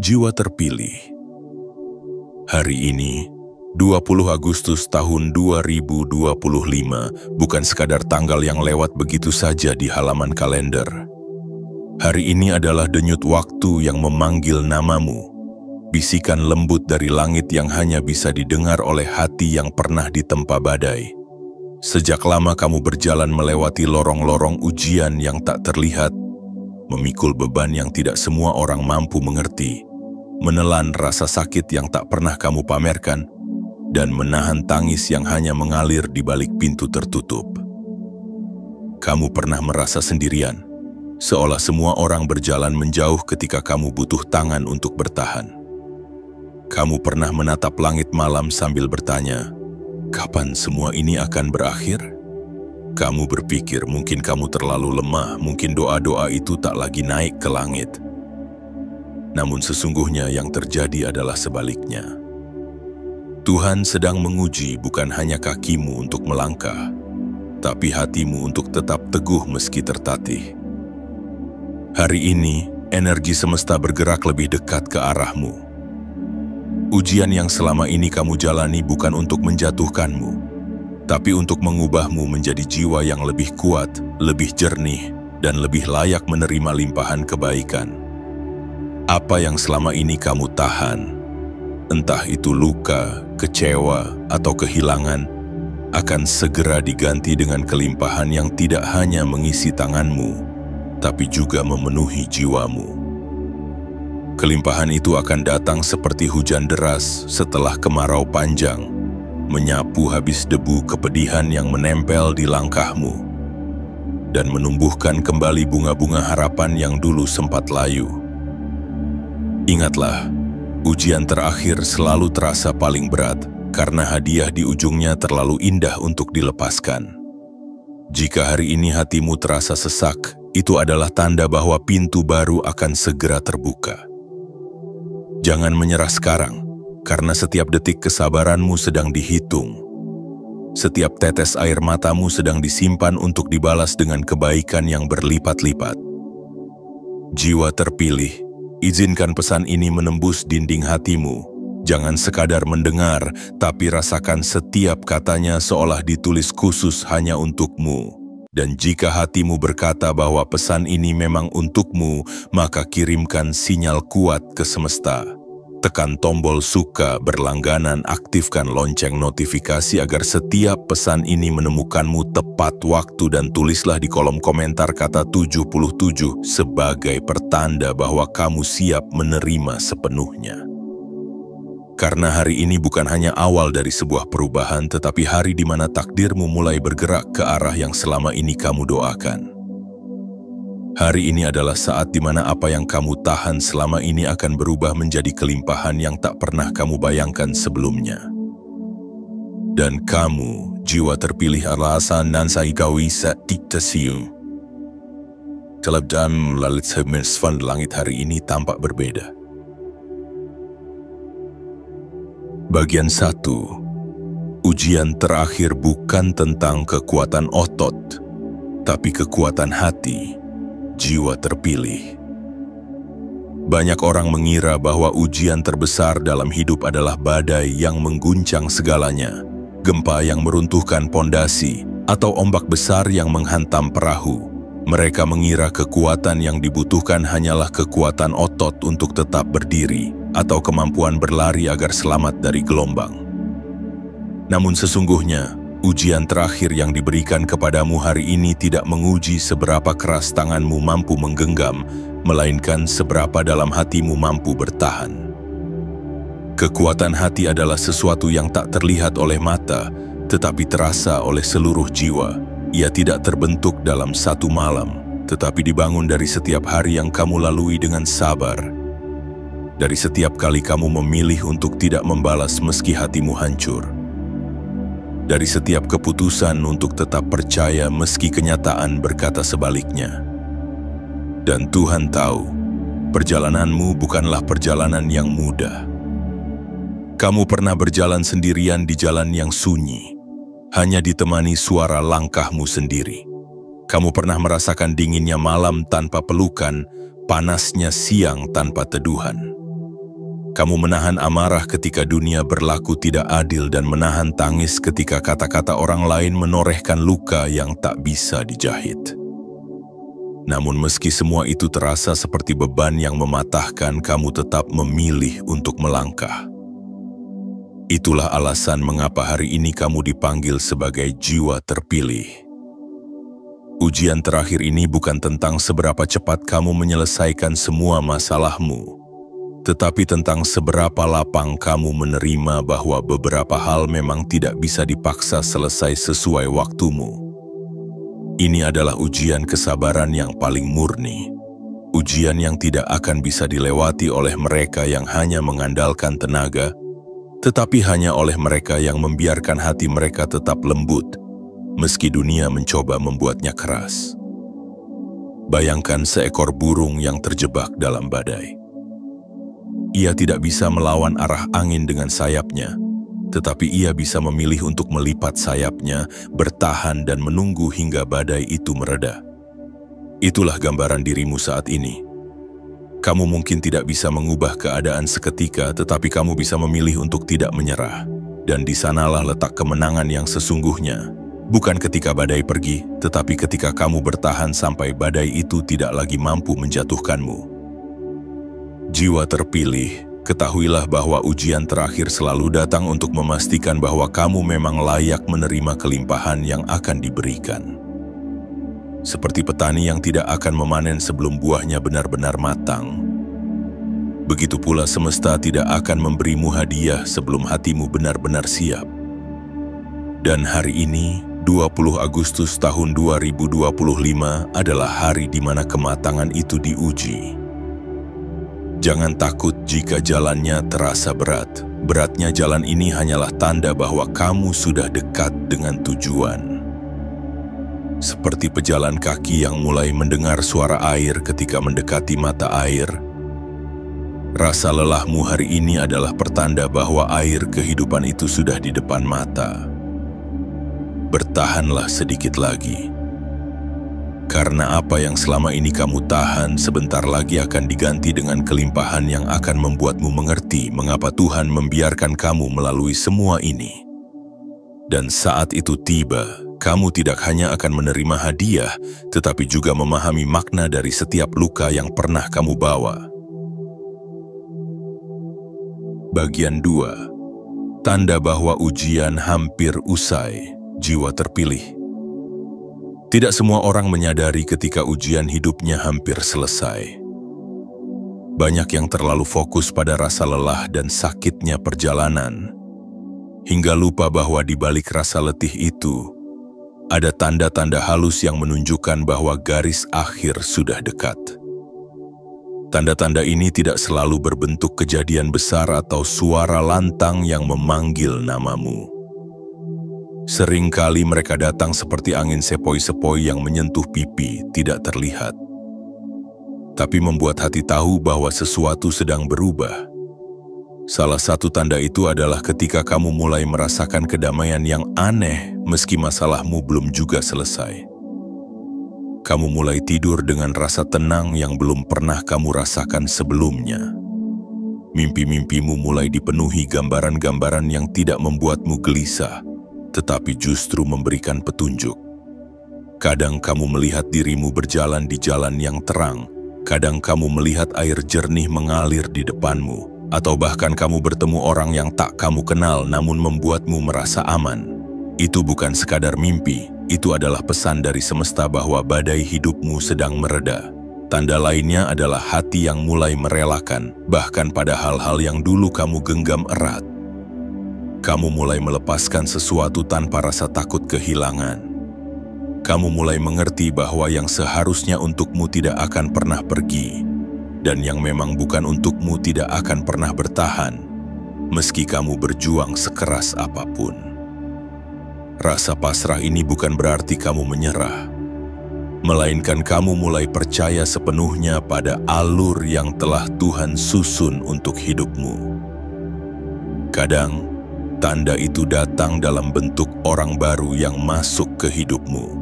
Jiwa terpilih. Hari ini, 20 Agustus tahun 2025, bukan sekadar tanggal yang lewat begitu saja di halaman kalender. Hari ini adalah denyut waktu yang memanggil namamu, bisikan lembut dari langit yang hanya bisa didengar oleh hati yang pernah ditempa badai. Sejak lama kamu berjalan melewati lorong-lorong ujian yang tak terlihat, memikul beban yang tidak semua orang mampu mengerti, menelan rasa sakit yang tak pernah kamu pamerkan, dan menahan tangis yang hanya mengalir di balik pintu tertutup. Kamu pernah merasa sendirian, seolah semua orang berjalan menjauh ketika kamu butuh tangan untuk bertahan. Kamu pernah menatap langit malam sambil bertanya, kapan semua ini akan berakhir? Kamu berpikir mungkin kamu terlalu lemah, mungkin doa-doa itu tak lagi naik ke langit. Namun sesungguhnya yang terjadi adalah sebaliknya. Tuhan sedang menguji bukan hanya kakimu untuk melangkah, tapi hatimu untuk tetap teguh meski tertatih. Hari ini, energi semesta bergerak lebih dekat ke arahmu. Ujian yang selama ini kamu jalani bukan untuk menjatuhkanmu, tapi untuk mengubahmu menjadi jiwa yang lebih kuat, lebih jernih, dan lebih layak menerima limpahan kebaikan. Apa yang selama ini kamu tahan, entah itu luka, kecewa, atau kehilangan, akan segera diganti dengan kelimpahan yang tidak hanya mengisi tanganmu, tapi juga memenuhi jiwamu. Kelimpahan itu akan datang seperti hujan deras setelah kemarau panjang, menyapu habis debu kepedihan yang menempel di langkahmu, dan menumbuhkan kembali bunga-bunga harapan yang dulu sempat layu. Ingatlah, ujian terakhir selalu terasa paling berat karena hadiah di ujungnya terlalu indah untuk dilepaskan. Jika hari ini hatimu terasa sesak, itu adalah tanda bahwa pintu baru akan segera terbuka. Jangan menyerah sekarang, karena setiap detik kesabaranmu sedang dihitung. Setiap tetes air matamu sedang disimpan untuk dibalas dengan kebaikan yang berlipat-lipat. Jiwa terpilih, izinkan pesan ini menembus dinding hatimu. Jangan sekadar mendengar, tapi rasakan setiap katanya seolah ditulis khusus hanya untukmu. Dan jika hatimu berkata bahwa pesan ini memang untukmu, maka kirimkan sinyal kuat ke semesta. Tekan tombol suka berlangganan, aktifkan lonceng notifikasi agar setiap pesan ini menemukanmu tepat waktu, dan tulislah di kolom komentar kata 77 sebagai pertanda bahwa kamu siap menerima sepenuhnya. Karena hari ini bukan hanya awal dari sebuah perubahan, tetapi hari di mana takdirmu mulai bergerak ke arah yang selama ini kamu doakan. Hari ini adalah saat di mana apa yang kamu tahan selama ini akan berubah menjadi kelimpahan yang tak pernah kamu bayangkan sebelumnya. Dan kamu, jiwa terpilih alasan nan sa ikaw isa diktasium. Calab dan lalit semesvan langit hari ini tampak berbeda. Bagian 1. Ujian terakhir bukan tentang kekuatan otot, tapi kekuatan hati. Jiwa terpilih. Banyak orang mengira bahwa ujian terbesar dalam hidup adalah badai yang mengguncang segalanya, gempa yang meruntuhkan pondasi, atau ombak besar yang menghantam perahu. Mereka mengira kekuatan yang dibutuhkan hanyalah kekuatan otot untuk tetap berdiri, atau kemampuan berlari agar selamat dari gelombang. Namun sesungguhnya, ujian terakhir yang diberikan kepadamu hari ini tidak menguji seberapa keras tanganmu mampu menggenggam, melainkan seberapa dalam hatimu mampu bertahan. Kekuatan hati adalah sesuatu yang tak terlihat oleh mata, tetapi terasa oleh seluruh jiwa. Ia tidak terbentuk dalam satu malam, tetapi dibangun dari setiap hari yang kamu lalui dengan sabar. Dari setiap kali kamu memilih untuk tidak membalas meski hatimu hancur. Dari setiap keputusan untuk tetap percaya meski kenyataan berkata sebaliknya. Dan Tuhan tahu, perjalananmu bukanlah perjalanan yang mudah. Kamu pernah berjalan sendirian di jalan yang sunyi, hanya ditemani suara langkahmu sendiri. Kamu pernah merasakan dinginnya malam tanpa pelukan, panasnya siang tanpa teduhan. Kamu menahan amarah ketika dunia berlaku tidak adil dan menahan tangis ketika kata-kata orang lain menorehkan luka yang tak bisa dijahit. Namun meski semua itu terasa seperti beban yang mematahkan, kamu tetap memilih untuk melangkah. Itulah alasan mengapa hari ini kamu dipanggil sebagai jiwa terpilih. Ujian terakhir ini bukan tentang seberapa cepat kamu menyelesaikan semua masalahmu, tetapi tentang seberapa lapang kamu menerima bahwa beberapa hal memang tidak bisa dipaksa selesai sesuai waktumu. Ini adalah ujian kesabaran yang paling murni, ujian yang tidak akan bisa dilewati oleh mereka yang hanya mengandalkan tenaga, tetapi hanya oleh mereka yang membiarkan hati mereka tetap lembut, meski dunia mencoba membuatnya keras. Bayangkan seekor burung yang terjebak dalam badai. Ia tidak bisa melawan arah angin dengan sayapnya, tetapi ia bisa memilih untuk melipat sayapnya, bertahan dan menunggu hingga badai itu mereda. Itulah gambaran dirimu saat ini. Kamu mungkin tidak bisa mengubah keadaan seketika, tetapi kamu bisa memilih untuk tidak menyerah. Dan di sanalah letak kemenangan yang sesungguhnya. Bukan ketika badai pergi, tetapi ketika kamu bertahan sampai badai itu tidak lagi mampu menjatuhkanmu. Jiwa terpilih, ketahuilah bahwa ujian terakhir selalu datang untuk memastikan bahwa kamu memang layak menerima kelimpahan yang akan diberikan. Seperti petani yang tidak akan memanen sebelum buahnya benar-benar matang, begitu pula semesta tidak akan memberimu hadiah sebelum hatimu benar-benar siap. Dan hari ini, 20 Agustus tahun 2025 adalah hari di mana kematangan itu diuji. Jangan takut jika jalannya terasa berat. Beratnya jalan ini hanyalah tanda bahwa kamu sudah dekat dengan tujuan. Seperti pejalan kaki yang mulai mendengar suara air ketika mendekati mata air, rasa lelahmu hari ini adalah pertanda bahwa air kehidupan itu sudah di depan mata. Bertahanlah sedikit lagi. Karena apa yang selama ini kamu tahan sebentar lagi akan diganti dengan kelimpahan yang akan membuatmu mengerti mengapa Tuhan membiarkan kamu melalui semua ini. Dan saat itu tiba, kamu tidak hanya akan menerima hadiah, tetapi juga memahami makna dari setiap luka yang pernah kamu bawa. Bagian 2. Tanda bahwa ujian hampir usai, jiwa terpilih. Tidak semua orang menyadari ketika ujian hidupnya hampir selesai. Banyak yang terlalu fokus pada rasa lelah dan sakitnya perjalanan, hingga lupa bahwa di balik rasa letih itu, ada tanda-tanda halus yang menunjukkan bahwa garis akhir sudah dekat. Tanda-tanda ini tidak selalu berbentuk kejadian besar atau suara lantang yang memanggil namamu. Seringkali mereka datang seperti angin sepoi-sepoi yang menyentuh pipi, tidak terlihat. Tapi membuat hati tahu bahwa sesuatu sedang berubah. Salah satu tanda itu adalah ketika kamu mulai merasakan kedamaian yang aneh meski masalahmu belum juga selesai. Kamu mulai tidur dengan rasa tenang yang belum pernah kamu rasakan sebelumnya. Mimpi-mimpimu mulai dipenuhi gambaran-gambaran yang tidak membuatmu gelisah, tetapi justru memberikan petunjuk. Kadang kamu melihat dirimu berjalan di jalan yang terang, kadang kamu melihat air jernih mengalir di depanmu, atau bahkan kamu bertemu orang yang tak kamu kenal namun membuatmu merasa aman. Itu bukan sekadar mimpi, itu adalah pesan dari semesta bahwa badai hidupmu sedang mereda. Tanda lainnya adalah hati yang mulai merelakan, bahkan pada hal-hal yang dulu kamu genggam erat. Kamu mulai melepaskan sesuatu tanpa rasa takut kehilangan. Kamu mulai mengerti bahwa yang seharusnya untukmu tidak akan pernah pergi, dan yang memang bukan untukmu tidak akan pernah bertahan, meski kamu berjuang sekeras apapun. Rasa pasrah ini bukan berarti kamu menyerah, melainkan kamu mulai percaya sepenuhnya pada alur yang telah Tuhan susun untuk hidupmu. Kadang, tanda itu datang dalam bentuk orang baru yang masuk ke hidupmu.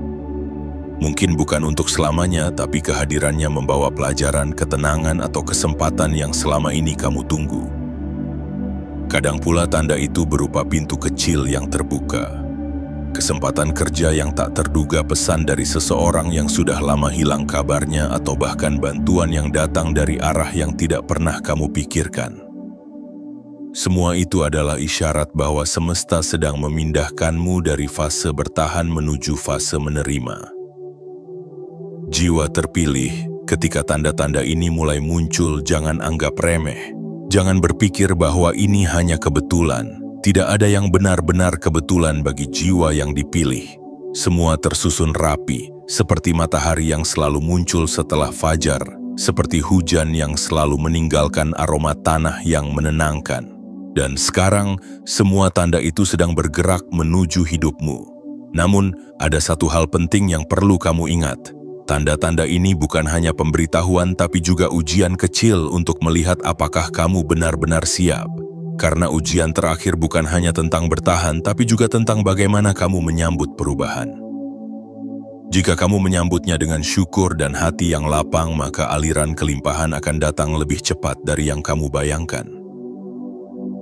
Mungkin bukan untuk selamanya, tapi kehadirannya membawa pelajaran, ketenangan, atau kesempatan yang selama ini kamu tunggu. Kadang pula tanda itu berupa pintu kecil yang terbuka, kesempatan kerja yang tak terduga, pesan dari seseorang yang sudah lama hilang kabarnya, atau bahkan bantuan yang datang dari arah yang tidak pernah kamu pikirkan. Semua itu adalah isyarat bahwa semesta sedang memindahkanmu dari fase bertahan menuju fase menerima. Jiwa terpilih, ketika tanda-tanda ini mulai muncul, jangan anggap remeh. Jangan berpikir bahwa ini hanya kebetulan. Tidak ada yang benar-benar kebetulan bagi jiwa yang dipilih. Semua tersusun rapi, seperti matahari yang selalu muncul setelah fajar, seperti hujan yang selalu meninggalkan aroma tanah yang menenangkan. Dan sekarang, semua tanda itu sedang bergerak menuju hidupmu. Namun, ada satu hal penting yang perlu kamu ingat. Tanda-tanda ini bukan hanya pemberitahuan, tapi juga ujian kecil untuk melihat apakah kamu benar-benar siap. Karena ujian terakhir bukan hanya tentang bertahan, tapi juga tentang bagaimana kamu menyambut perubahan. Jika kamu menyambutnya dengan syukur dan hati yang lapang, maka aliran kelimpahan akan datang lebih cepat dari yang kamu bayangkan.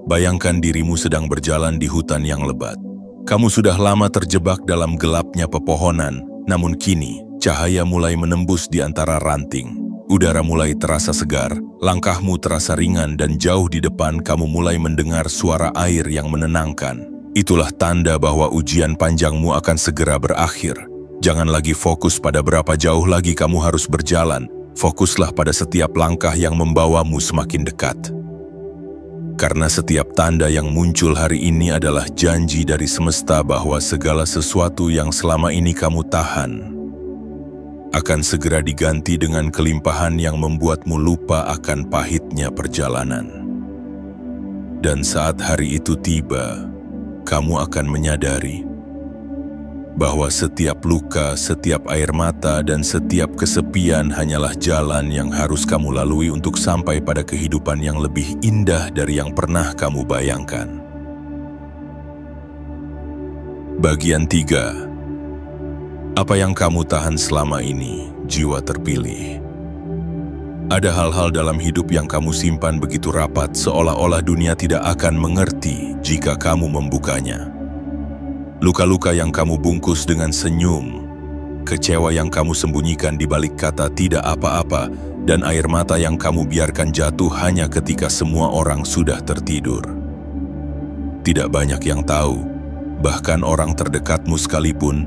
Bayangkan dirimu sedang berjalan di hutan yang lebat. Kamu sudah lama terjebak dalam gelapnya pepohonan, namun kini cahaya mulai menembus di antara ranting. Udara mulai terasa segar, langkahmu terasa ringan, dan jauh di depan kamu mulai mendengar suara air yang menenangkan. Itulah tanda bahwa ujian panjangmu akan segera berakhir. Jangan lagi fokus pada berapa jauh lagi kamu harus berjalan. Fokuslah pada setiap langkah yang membawamu semakin dekat. Karena setiap tanda yang muncul hari ini adalah janji dari semesta bahwa segala sesuatu yang selama ini kamu tahan akan segera diganti dengan kelimpahan yang membuatmu lupa akan pahitnya perjalanan. Dan saat hari itu tiba, kamu akan menyadari bahwa setiap luka, setiap air mata, dan setiap kesepian hanyalah jalan yang harus kamu lalui untuk sampai pada kehidupan yang lebih indah dari yang pernah kamu bayangkan. Bagian 3. Apa yang kamu tahan selama ini, jiwa terpilih? Ada hal-hal dalam hidup yang kamu simpan begitu rapat, seolah-olah dunia tidak akan mengerti jika kamu membukanya. Luka-luka yang kamu bungkus dengan senyum, kecewa yang kamu sembunyikan di balik kata tidak apa-apa, dan air mata yang kamu biarkan jatuh hanya ketika semua orang sudah tertidur. Tidak banyak yang tahu, bahkan orang terdekatmu sekalipun,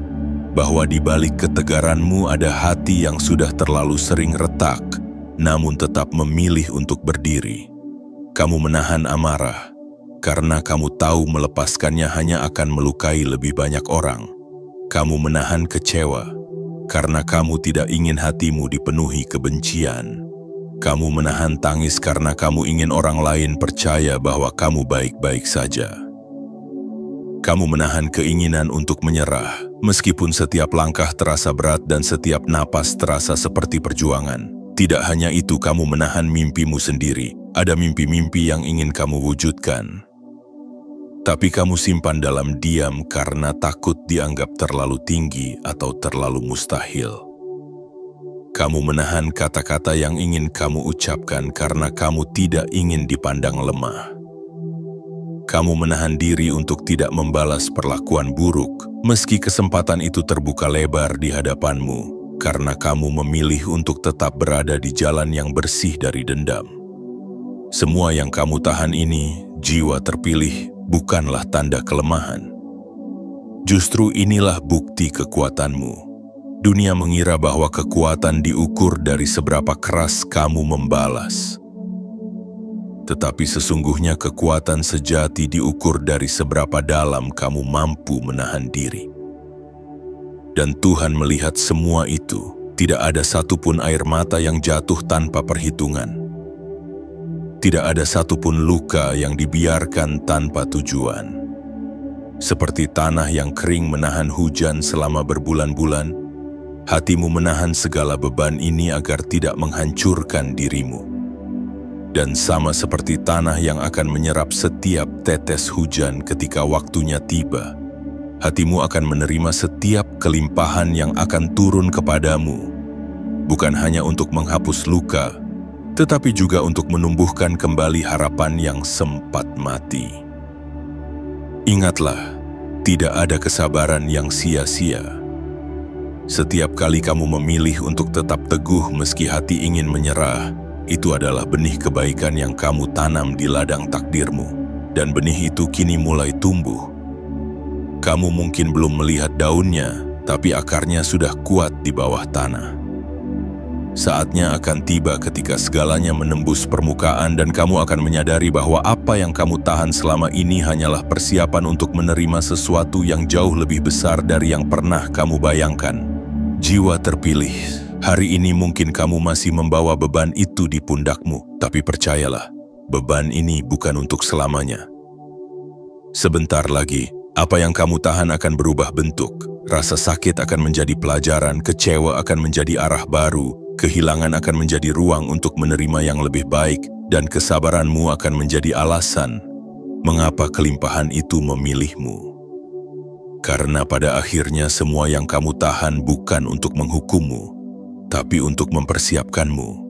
bahwa di balik ketegaranmu ada hati yang sudah terlalu sering retak, namun tetap memilih untuk berdiri. Kamu menahan amarah, karena kamu tahu melepaskannya hanya akan melukai lebih banyak orang. Kamu menahan kecewa, karena kamu tidak ingin hatimu dipenuhi kebencian. Kamu menahan tangis karena kamu ingin orang lain percaya bahwa kamu baik-baik saja. Kamu menahan keinginan untuk menyerah, meskipun setiap langkah terasa berat dan setiap napas terasa seperti perjuangan. Tidak hanya itu, kamu menahan mimpimu sendiri. Ada mimpi-mimpi yang ingin kamu wujudkan, tapi kamu simpan dalam diam karena takut dianggap terlalu tinggi atau terlalu mustahil. Kamu menahan kata-kata yang ingin kamu ucapkan karena kamu tidak ingin dipandang lemah. Kamu menahan diri untuk tidak membalas perlakuan buruk, meski kesempatan itu terbuka lebar di hadapanmu, karena kamu memilih untuk tetap berada di jalan yang bersih dari dendam. Semua yang kamu tahan ini, jiwa terpilih, bukanlah tanda kelemahan. Justru inilah bukti kekuatanmu. Dunia mengira bahwa kekuatan diukur dari seberapa keras kamu membalas. Tetapi sesungguhnya kekuatan sejati diukur dari seberapa dalam kamu mampu menahan diri. Dan Tuhan melihat semua itu. Tidak ada satupun air mata yang jatuh tanpa perhitungan. Tidak ada satupun luka yang dibiarkan tanpa tujuan. Seperti tanah yang kering menahan hujan selama berbulan-bulan, hatimu menahan segala beban ini agar tidak menghancurkan dirimu. Dan sama seperti tanah yang akan menyerap setiap tetes hujan ketika waktunya tiba, hatimu akan menerima setiap kelimpahan yang akan turun kepadamu, bukan hanya untuk menghapus luka, tetapi juga untuk menumbuhkan kembali harapan yang sempat mati. Ingatlah, tidak ada kesabaran yang sia-sia. Setiap kali kamu memilih untuk tetap teguh meski hati ingin menyerah, itu adalah benih kebaikan yang kamu tanam di ladang takdirmu, dan benih itu kini mulai tumbuh. Kamu mungkin belum melihat daunnya, tapi akarnya sudah kuat di bawah tanah. Saatnya akan tiba ketika segalanya menembus permukaan dan kamu akan menyadari bahwa apa yang kamu tahan selama ini hanyalah persiapan untuk menerima sesuatu yang jauh lebih besar dari yang pernah kamu bayangkan. Jiwa terpilih, hari ini mungkin kamu masih membawa beban itu di pundakmu, tapi percayalah, beban ini bukan untuk selamanya. Sebentar lagi, apa yang kamu tahan akan berubah bentuk. Rasa sakit akan menjadi pelajaran, kecewa akan menjadi arah baru, kehilangan akan menjadi ruang untuk menerima yang lebih baik, dan kesabaranmu akan menjadi alasan mengapa kelimpahan itu memilihmu. Karena pada akhirnya semua yang kamu tahan bukan untuk menghukummu, tapi untuk mempersiapkanmu.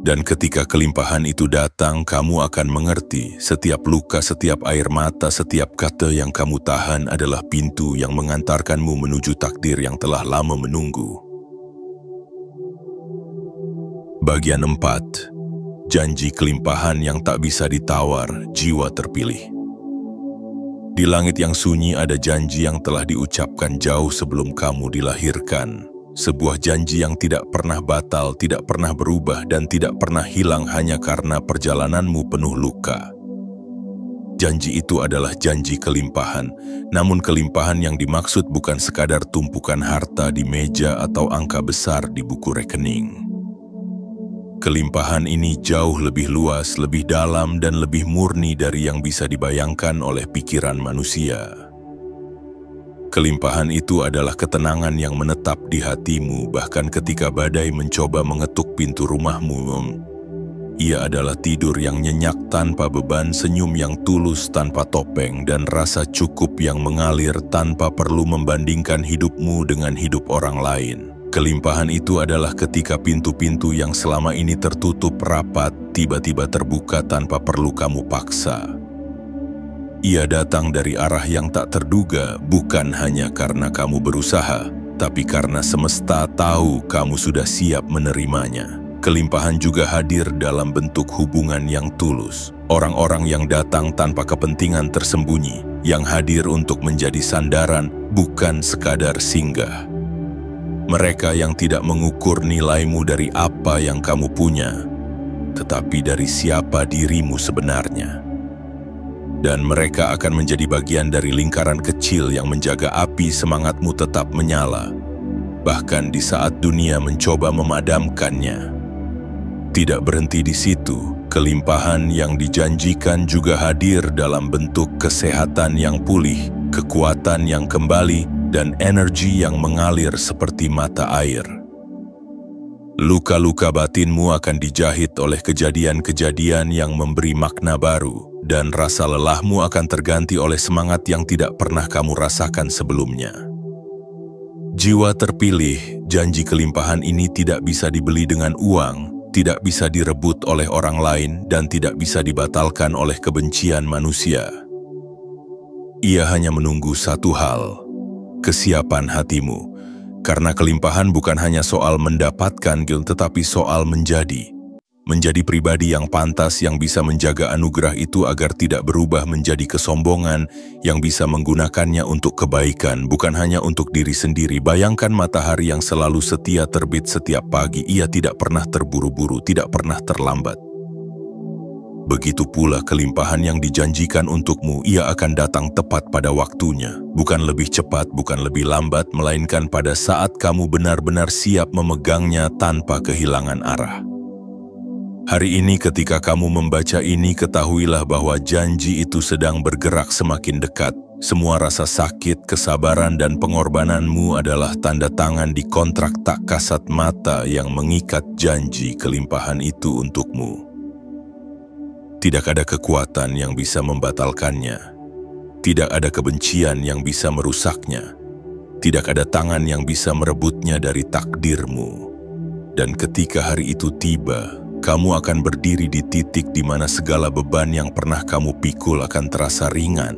Dan ketika kelimpahan itu datang, kamu akan mengerti setiap luka, setiap air mata, setiap kata yang kamu tahan adalah pintu yang mengantarkanmu menuju takdir yang telah lama menunggu. Bagian 4. Janji kelimpahan yang tak bisa ditawar, jiwa terpilih. Di langit yang sunyi ada janji yang telah diucapkan jauh sebelum kamu dilahirkan. Sebuah janji yang tidak pernah batal, tidak pernah berubah, dan tidak pernah hilang hanya karena perjalananmu penuh luka. Janji itu adalah janji kelimpahan, namun kelimpahan yang dimaksud bukan sekadar tumpukan harta di meja atau angka besar di buku rekening. Kelimpahan ini jauh lebih luas, lebih dalam, dan lebih murni dari yang bisa dibayangkan oleh pikiran manusia. Kelimpahan itu adalah ketenangan yang menetap di hatimu bahkan ketika badai mencoba mengetuk pintu rumahmu. Ia adalah tidur yang nyenyak tanpa beban, senyum yang tulus tanpa topeng, dan rasa cukup yang mengalir tanpa perlu membandingkan hidupmu dengan hidup orang lain. Kelimpahan itu adalah ketika pintu-pintu yang selama ini tertutup rapat tiba-tiba terbuka tanpa perlu kamu paksa. Ia datang dari arah yang tak terduga, bukan hanya karena kamu berusaha, tapi karena semesta tahu kamu sudah siap menerimanya. Kelimpahan juga hadir dalam bentuk hubungan yang tulus. Orang-orang yang datang tanpa kepentingan tersembunyi, yang hadir untuk menjadi sandaran, bukan sekadar singgah. Mereka yang tidak mengukur nilaimu dari apa yang kamu punya, tetapi dari siapa dirimu sebenarnya. Dan mereka akan menjadi bagian dari lingkaran kecil yang menjaga api semangatmu tetap menyala, bahkan di saat dunia mencoba memadamkannya. Tidak berhenti di situ, kelimpahan yang dijanjikan juga hadir dalam bentuk kesehatan yang pulih, kekuatan yang kembali, dan energi yang mengalir seperti mata air. Luka-luka batinmu akan dijahit oleh kejadian-kejadian yang memberi makna baru, dan rasa lelahmu akan terganti oleh semangat yang tidak pernah kamu rasakan sebelumnya. Jiwa terpilih, janji kelimpahan ini tidak bisa dibeli dengan uang, tidak bisa direbut oleh orang lain, dan tidak bisa dibatalkan oleh kebencian manusia. Ia hanya menunggu satu hal, kesiapan hatimu. Karena kelimpahan bukan hanya soal mendapatkan, tetapi soal menjadi. Menjadi pribadi yang pantas, yang bisa menjaga anugerah itu agar tidak berubah menjadi kesombongan, yang bisa menggunakannya untuk kebaikan, bukan hanya untuk diri sendiri. Bayangkan matahari yang selalu setia terbit setiap pagi, ia tidak pernah terburu-buru, tidak pernah terlambat. Begitu pula kelimpahan yang dijanjikan untukmu, ia akan datang tepat pada waktunya. Bukan lebih cepat, bukan lebih lambat, melainkan pada saat kamu benar-benar siap memegangnya tanpa kehilangan arah. Hari ini ketika kamu membaca ini, ketahuilah bahwa janji itu sedang bergerak semakin dekat. Semua rasa sakit, kesabaran, dan pengorbananmu adalah tanda tangan di kontrak tak kasat mata yang mengikat janji kelimpahan itu untukmu. Tidak ada kekuatan yang bisa membatalkannya. Tidak ada kebencian yang bisa merusaknya. Tidak ada tangan yang bisa merebutnya dari takdirmu. Dan ketika hari itu tiba, Kamu akan berdiri di titik di mana segala beban yang pernah kamu pikul akan terasa ringan.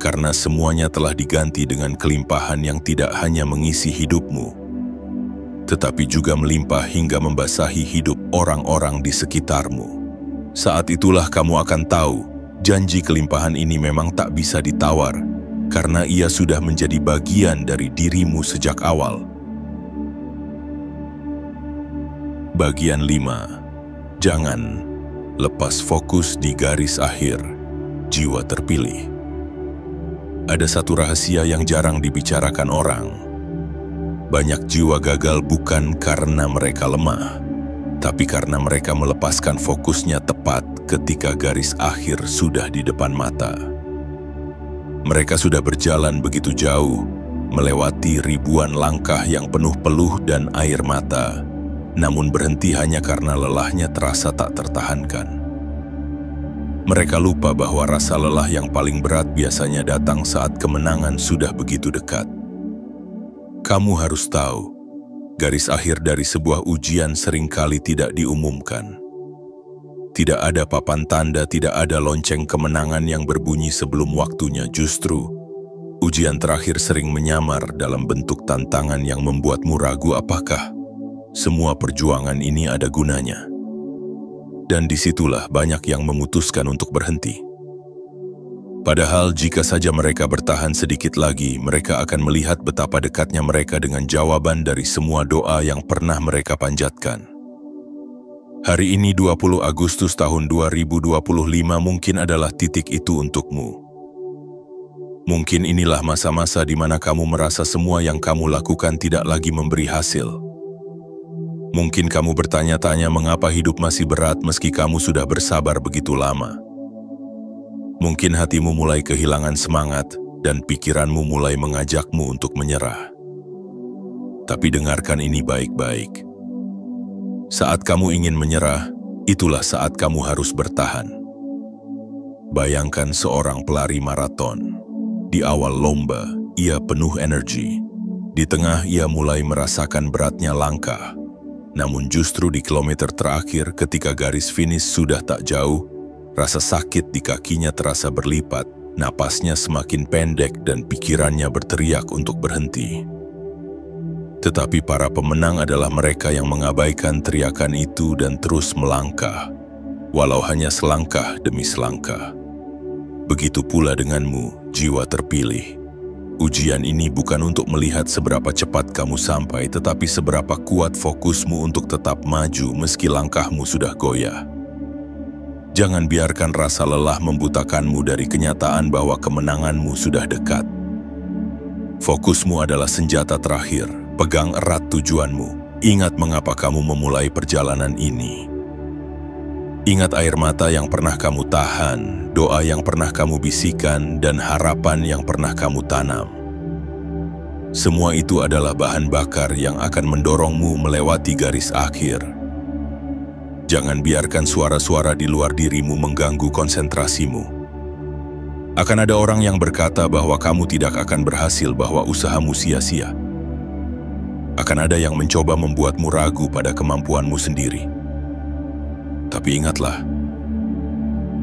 Karena semuanya telah diganti dengan kelimpahan yang tidak hanya mengisi hidupmu, tetapi juga melimpah hingga membasahi hidup orang-orang di sekitarmu. Saat itulah kamu akan tahu, janji kelimpahan ini memang tak bisa ditawar, karena ia sudah menjadi bagian dari dirimu sejak awal. Bagian 5. Jangan lepas fokus di garis akhir, jiwa terpilih. Ada satu rahasia yang jarang dibicarakan orang. Banyak jiwa gagal bukan karena mereka lemah, tapi karena mereka melepaskan fokusnya tepat ketika garis akhir sudah di depan mata. Mereka sudah berjalan begitu jauh, melewati ribuan langkah yang penuh peluh dan air mata, namun berhenti hanya karena lelahnya terasa tak tertahankan. Mereka lupa bahwa rasa lelah yang paling berat biasanya datang saat kemenangan sudah begitu dekat. Kamu harus tahu, garis akhir dari sebuah ujian seringkali tidak diumumkan. Tidak ada papan tanda, tidak ada lonceng kemenangan yang berbunyi sebelum waktunya. Justru, ujian terakhir sering menyamar dalam bentuk tantangan yang membuatmu ragu apakah semua perjuangan ini ada gunanya. Dan disitulah banyak yang memutuskan untuk berhenti. Padahal jika saja mereka bertahan sedikit lagi, mereka akan melihat betapa dekatnya mereka dengan jawaban dari semua doa yang pernah mereka panjatkan. Hari ini 20 Agustus tahun 2025 mungkin adalah titik itu untukmu. Mungkin inilah masa-masa di mana kamu merasa semua yang kamu lakukan tidak lagi memberi hasil. Mungkin kamu bertanya-tanya mengapa hidup masih berat meski kamu sudah bersabar begitu lama. Mungkin hatimu mulai kehilangan semangat dan pikiranmu mulai mengajakmu untuk menyerah. Tapi dengarkan ini baik-baik. Saat kamu ingin menyerah, itulah saat kamu harus bertahan. Bayangkan seorang pelari maraton. Di awal lomba, ia penuh energi. Di tengah, ia mulai merasakan beratnya langkah. Namun justru di kilometer terakhir ketika garis finish sudah tak jauh, rasa sakit di kakinya terasa berlipat, napasnya semakin pendek dan pikirannya berteriak untuk berhenti. Tetapi para pemenang adalah mereka yang mengabaikan teriakan itu dan terus melangkah, walau hanya selangkah demi selangkah. Begitu pula denganmu, jiwa terpilih. Ujian ini bukan untuk melihat seberapa cepat kamu sampai, tetapi seberapa kuat fokusmu untuk tetap maju meski langkahmu sudah goyah. Jangan biarkan rasa lelah membutakanmu dari kenyataan bahwa kemenanganmu sudah dekat. Fokusmu adalah senjata terakhir, pegang erat tujuanmu. Ingat mengapa kamu memulai perjalanan ini. Ingat air mata yang pernah kamu tahan, doa yang pernah kamu bisikan, dan harapan yang pernah kamu tanam. Semua itu adalah bahan bakar yang akan mendorongmu melewati garis akhir. Jangan biarkan suara-suara di luar dirimu mengganggu konsentrasimu. Akan ada orang yang berkata bahwa kamu tidak akan berhasil, bahwa usahamu sia-sia. Akan ada yang mencoba membuatmu ragu pada kemampuanmu sendiri. Tapi ingatlah,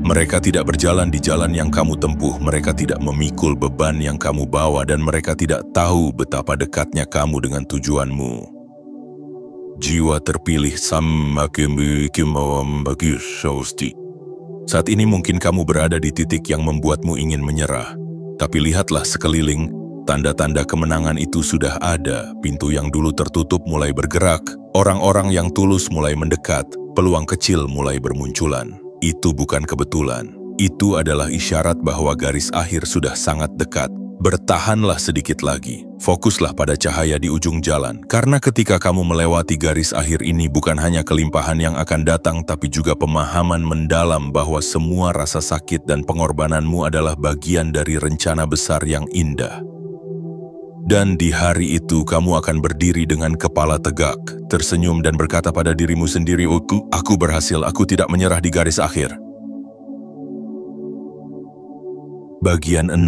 mereka tidak berjalan di jalan yang kamu tempuh, mereka tidak memikul beban yang kamu bawa, dan mereka tidak tahu betapa dekatnya kamu dengan tujuanmu. Jiwa terpilih semakin bagus. Saat ini mungkin kamu berada di titik yang membuatmu ingin menyerah. Tapi lihatlah sekeliling, tanda-tanda kemenangan itu sudah ada. Pintu yang dulu tertutup mulai bergerak, orang-orang yang tulus mulai mendekat, peluang kecil mulai bermunculan. Itu bukan kebetulan. Itu adalah isyarat bahwa garis akhir sudah sangat dekat. Bertahanlah sedikit lagi. Fokuslah pada cahaya di ujung jalan. Karena ketika kamu melewati garis akhir ini, bukan hanya kelimpahan yang akan datang, tapi juga pemahaman mendalam bahwa semua rasa sakit dan pengorbananmu adalah bagian dari rencana besar yang indah. Dan di hari itu kamu akan berdiri dengan kepala tegak, tersenyum dan berkata pada dirimu sendiri, aku berhasil, aku tidak menyerah di garis akhir. Bagian 6.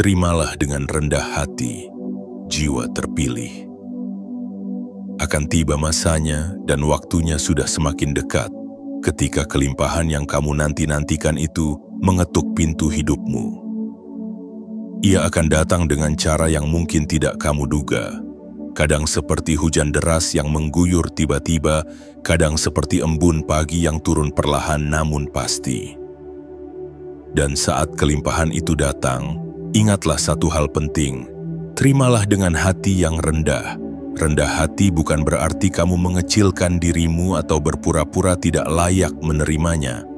Terimalah dengan rendah hati, jiwa terpilih. Akan tiba masanya dan waktunya sudah semakin dekat ketika kelimpahan yang kamu nanti-nantikan itu mengetuk pintu hidupmu. Ia akan datang dengan cara yang mungkin tidak kamu duga. Kadang seperti hujan deras yang mengguyur tiba-tiba, kadang seperti embun pagi yang turun perlahan namun pasti. Dan saat kelimpahan itu datang, ingatlah satu hal penting. Terimalah dengan hati yang rendah. Rendah hati bukan berarti kamu mengecilkan dirimu atau berpura-pura tidak layak menerimanya.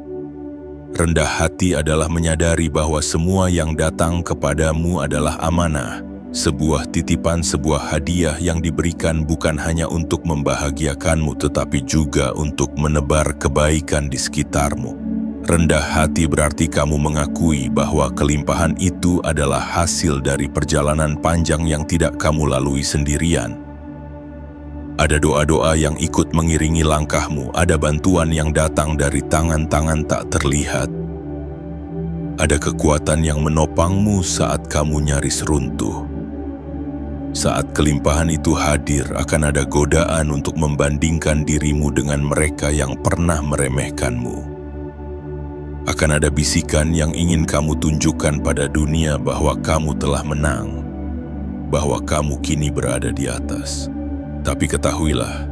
Rendah hati adalah menyadari bahwa semua yang datang kepadamu adalah amanah, sebuah titipan, sebuah hadiah yang diberikan bukan hanya untuk membahagiakanmu tetapi juga untuk menebar kebaikan di sekitarmu. Rendah hati berarti kamu mengakui bahwa kelimpahan itu adalah hasil dari perjalanan panjang yang tidak kamu lalui sendirian. Ada doa-doa yang ikut mengiringi langkahmu, ada bantuan yang datang dari tangan-tangan tak terlihat. Ada kekuatan yang menopangmu saat kamu nyaris runtuh. Saat kelimpahan itu hadir, akan ada godaan untuk membandingkan dirimu dengan mereka yang pernah meremehkanmu. Akan ada bisikan yang ingin kamu tunjukkan pada dunia bahwa kamu telah menang, bahwa kamu kini berada di atas. Tapi ketahuilah,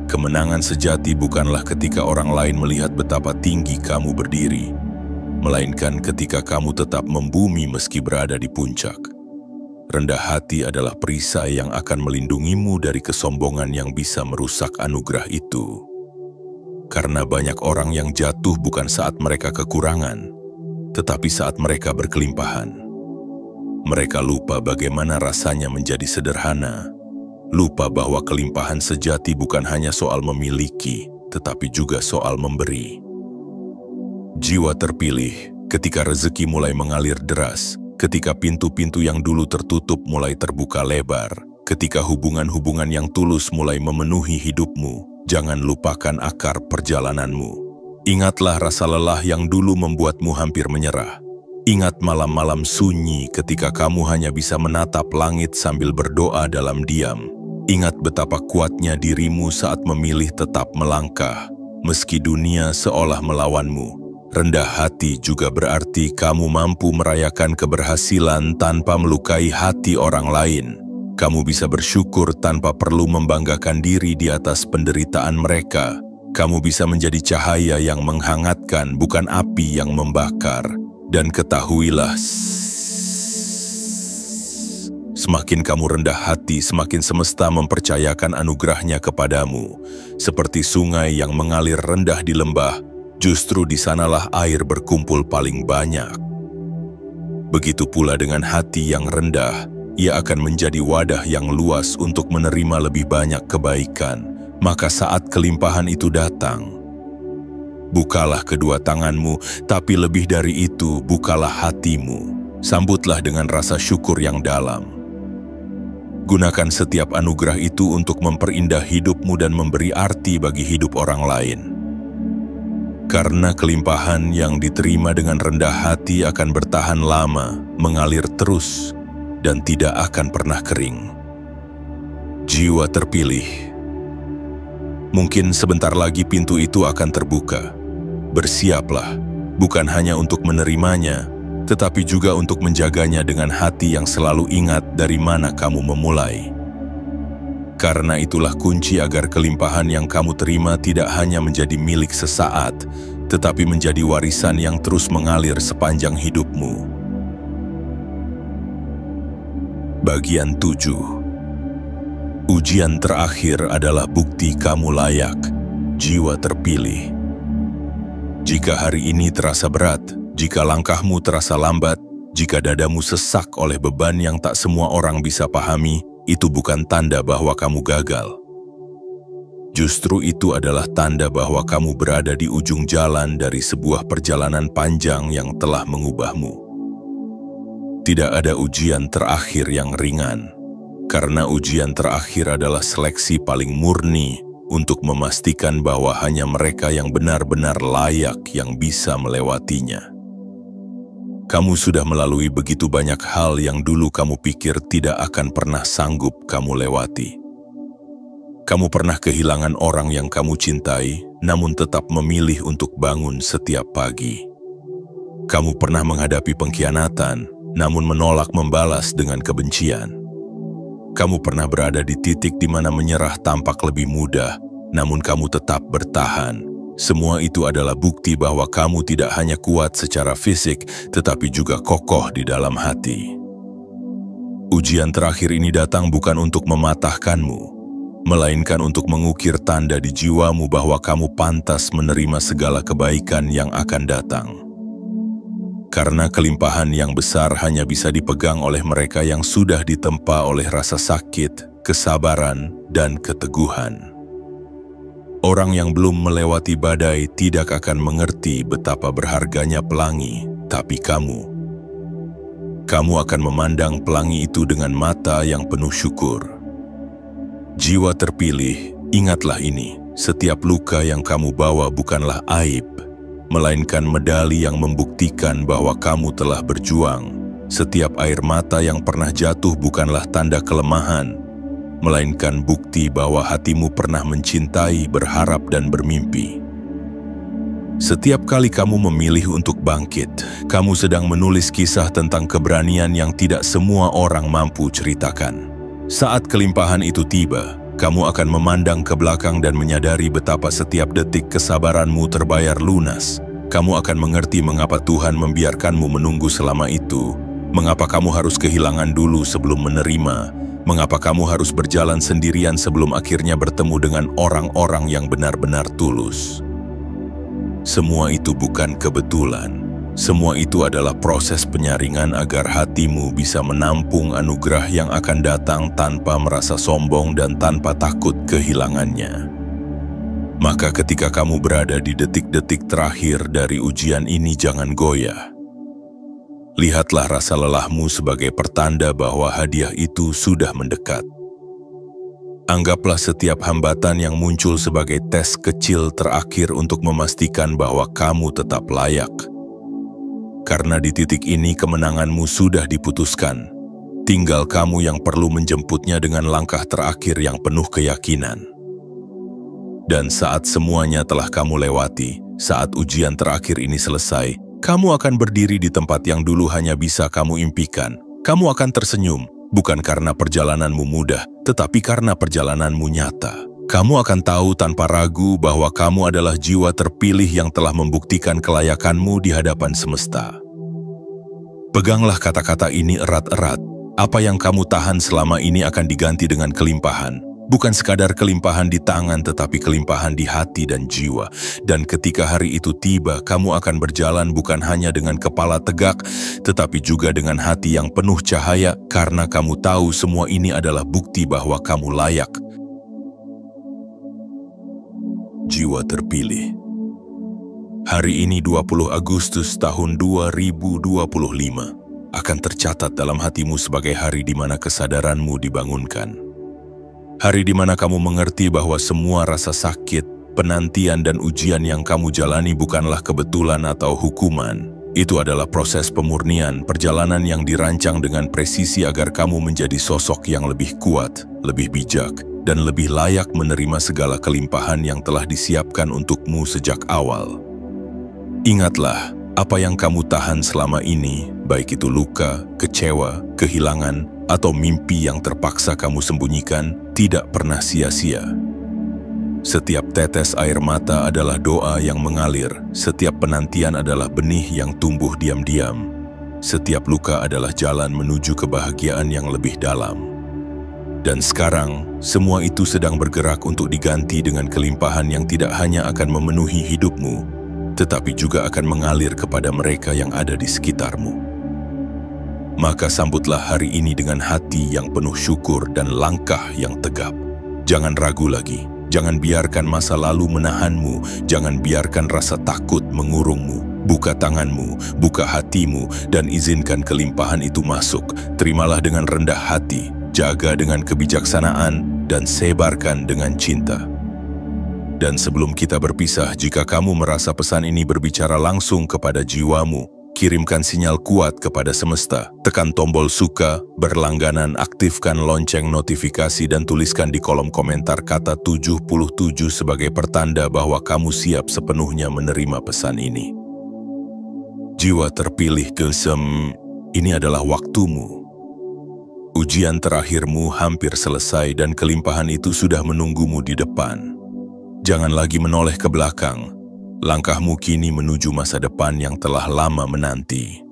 kemenangan sejati bukanlah ketika orang lain melihat betapa tinggi kamu berdiri, melainkan ketika kamu tetap membumi meski berada di puncak. Rendah hati adalah perisai yang akan melindungimu dari kesombongan yang bisa merusak anugerah itu. Karena banyak orang yang jatuh bukan saat mereka kekurangan, tetapi saat mereka berkelimpahan. Mereka lupa bagaimana rasanya menjadi sederhana, lupa bahwa kelimpahan sejati bukan hanya soal memiliki, tetapi juga soal memberi. Jiwa terpilih ketika rezeki mulai mengalir deras, ketika pintu-pintu yang dulu tertutup mulai terbuka lebar, ketika hubungan-hubungan yang tulus mulai memenuhi hidupmu. Jangan lupakan akar perjalananmu. Ingatlah rasa lelah yang dulu membuatmu hampir menyerah. Ingat malam-malam sunyi ketika kamu hanya bisa menatap langit sambil berdoa dalam diam. Ingat betapa kuatnya dirimu saat memilih tetap melangkah, meski dunia seolah melawanmu. Rendah hati juga berarti kamu mampu merayakan keberhasilan tanpa melukai hati orang lain. Kamu bisa bersyukur tanpa perlu membanggakan diri di atas penderitaan mereka. Kamu bisa menjadi cahaya yang menghangatkan, bukan api yang membakar. Dan ketahuilah, semakin kamu rendah hati, semakin semesta mempercayakan anugerahnya kepadamu. Seperti sungai yang mengalir rendah di lembah, justru di sanalah air berkumpul paling banyak. Begitu pula dengan hati yang rendah, ia akan menjadi wadah yang luas untuk menerima lebih banyak kebaikan. Maka saat kelimpahan itu datang, bukalah kedua tanganmu, tapi lebih dari itu, bukalah hatimu. Sambutlah dengan rasa syukur yang dalam. Gunakan setiap anugerah itu untuk memperindah hidupmu dan memberi arti bagi hidup orang lain. Karena kelimpahan yang diterima dengan rendah hati akan bertahan lama, mengalir terus, dan tidak akan pernah kering. Jiwa terpilih. Mungkin sebentar lagi pintu itu akan terbuka. Bersiaplah, bukan hanya untuk menerimanya, tetapi juga untuk menjaganya dengan hati yang selalu ingat dari mana kamu memulai. Karena itulah kunci agar kelimpahan yang kamu terima tidak hanya menjadi milik sesaat, tetapi menjadi warisan yang terus mengalir sepanjang hidupmu. Bagian 7. Ujian terakhir adalah bukti kamu layak, jiwa terpilih. Jika hari ini terasa berat, jika langkahmu terasa lambat, jika dadamu sesak oleh beban yang tak semua orang bisa pahami, itu bukan tanda bahwa kamu gagal. Justru itu adalah tanda bahwa kamu berada di ujung jalan dari sebuah perjalanan panjang yang telah mengubahmu. Tidak ada ujian terakhir yang ringan, karena ujian terakhir adalah seleksi paling murni untuk memastikan bahwa hanya mereka yang benar-benar layak yang bisa melewatinya. Kamu sudah melalui begitu banyak hal yang dulu kamu pikir tidak akan pernah sanggup kamu lewati. Kamu pernah kehilangan orang yang kamu cintai, namun tetap memilih untuk bangun setiap pagi. Kamu pernah menghadapi pengkhianatan, namun menolak membalas dengan kebencian. Kamu pernah berada di titik di mana menyerah tampak lebih mudah, namun kamu tetap bertahan. Semua itu adalah bukti bahwa kamu tidak hanya kuat secara fisik, tetapi juga kokoh di dalam hati. Ujian terakhir ini datang bukan untuk mematahkanmu, melainkan untuk mengukir tanda di jiwamu bahwa kamu pantas menerima segala kebaikan yang akan datang. Karena kelimpahan yang besar hanya bisa dipegang oleh mereka yang sudah ditempa oleh rasa sakit, kesabaran, dan keteguhan. Orang yang belum melewati badai tidak akan mengerti betapa berharganya pelangi, tapi kamu. Kamu akan memandang pelangi itu dengan mata yang penuh syukur. Jiwa terpilih, ingatlah ini, setiap luka yang kamu bawa bukanlah aib, melainkan medali yang membuktikan bahwa kamu telah berjuang. Setiap air mata yang pernah jatuh bukanlah tanda kelemahan, melainkan bukti bahwa hatimu pernah mencintai, berharap, dan bermimpi. Setiap kali kamu memilih untuk bangkit, kamu sedang menulis kisah tentang keberanian yang tidak semua orang mampu ceritakan. Saat kelimpahan itu tiba, kamu akan memandang ke belakang dan menyadari betapa setiap detik kesabaranmu terbayar lunas. Kamu akan mengerti mengapa Tuhan membiarkanmu menunggu selama itu, mengapa kamu harus kehilangan dulu sebelum menerima, mengapa kamu harus berjalan sendirian sebelum akhirnya bertemu dengan orang-orang yang benar-benar tulus. Semua itu bukan kebetulan. Semua itu adalah proses penyaringan agar hatimu bisa menampung anugerah yang akan datang tanpa merasa sombong dan tanpa takut kehilangannya. Maka ketika kamu berada di detik-detik terakhir dari ujian ini, jangan goyah. Lihatlah rasa lelahmu sebagai pertanda bahwa hadiah itu sudah mendekat. Anggaplah setiap hambatan yang muncul sebagai tes kecil terakhir untuk memastikan bahwa kamu tetap layak. Karena di titik ini kemenanganmu sudah diputuskan. Tinggal kamu yang perlu menjemputnya dengan langkah terakhir yang penuh keyakinan. Dan saat semuanya telah kamu lewati, saat ujian terakhir ini selesai, kamu akan berdiri di tempat yang dulu hanya bisa kamu impikan. Kamu akan tersenyum, bukan karena perjalananmu mudah, tetapi karena perjalananmu nyata. Kamu akan tahu tanpa ragu bahwa kamu adalah jiwa terpilih yang telah membuktikan kelayakanmu di hadapan semesta. Peganglah kata-kata ini erat-erat. Apa yang kamu tahan selama ini akan diganti dengan kelimpahan. Bukan sekadar kelimpahan di tangan, tetapi kelimpahan di hati dan jiwa. Dan ketika hari itu tiba, kamu akan berjalan bukan hanya dengan kepala tegak, tetapi juga dengan hati yang penuh cahaya, karena kamu tahu semua ini adalah bukti bahwa kamu layak. Jiwa terpilih. Hari ini 20 Agustus tahun 2025 akan tercatat dalam hatimu sebagai hari di mana kesadaranmu dibangunkan. Hari di mana kamu mengerti bahwa semua rasa sakit, penantian dan ujian yang kamu jalani bukanlah kebetulan atau hukuman. Itu adalah proses pemurnian, perjalanan yang dirancang dengan presisi agar kamu menjadi sosok yang lebih kuat, lebih bijak, dan lebih layak menerima segala kelimpahan yang telah disiapkan untukmu sejak awal. Ingatlah, apa yang kamu tahan selama ini, baik itu luka, kecewa, kehilangan, atau mimpi yang terpaksa kamu sembunyikan, tidak pernah sia-sia. Setiap tetes air mata adalah doa yang mengalir, setiap penantian adalah benih yang tumbuh diam-diam, setiap luka adalah jalan menuju kebahagiaan yang lebih dalam. Dan sekarang, semua itu sedang bergerak untuk diganti dengan kelimpahan yang tidak hanya akan memenuhi hidupmu, tetapi juga akan mengalir kepada mereka yang ada di sekitarmu. Maka sambutlah hari ini dengan hati yang penuh syukur dan langkah yang tegap. Jangan ragu lagi, jangan biarkan masa lalu menahanmu, jangan biarkan rasa takut mengurungmu. Buka tanganmu, buka hatimu, dan izinkan kelimpahan itu masuk. Terimalah dengan rendah hati, jaga dengan kebijaksanaan, dan sebarkan dengan cinta. Dan sebelum kita berpisah, jika kamu merasa pesan ini berbicara langsung kepada jiwamu, kirimkan sinyal kuat kepada semesta. Tekan tombol suka, berlangganan, aktifkan lonceng notifikasi dan tuliskan di kolom komentar kata 77 sebagai pertanda bahwa kamu siap sepenuhnya menerima pesan ini. Jiwa terpilih ke-6, ini adalah waktumu. Ujian terakhirmu hampir selesai dan kelimpahan itu sudah menunggumu di depan. Jangan lagi menoleh ke belakang. Langkahmu kini menuju masa depan yang telah lama menanti.